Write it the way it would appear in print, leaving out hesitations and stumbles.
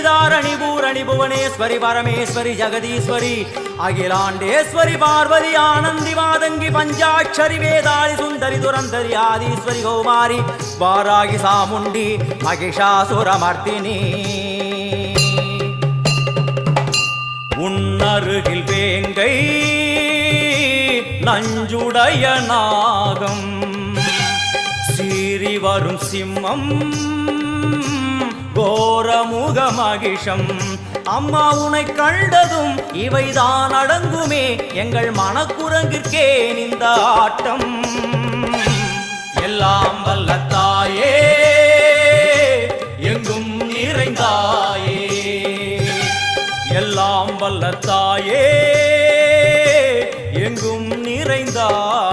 தாரணி பூரணி புவனேஸ்வரி பரமேஸ்வரி ஜெகதீஸ்வரி அகிலாண்டேஸ்வரி பார்வதி ஆனந்தி மாதங்கி பஞ்சாட்சரி வேதாளி சுந்தரி துரந்தரி ஆதீஸ்வரி கௌமாரி வாராகி சாமுண்டி மகிஷாசுரமர்த்தினி உன்னருகில் வேங்கை நஞ்சுடைய நாகம் சீறி வரும் சிம்மம் கோரமுக மகிஷம் அம்மா உனை கண்டதும் இவைதான் அடங்குமே எங்கள் மனக்குரங்கிற்கே இந்த ஆட்டம் எல்லாம் வல்ல தாயே எங்கும் நிறைந்தாயே எல்லாம் வல்ல தாயே எங்கும் நிறைந்தாயே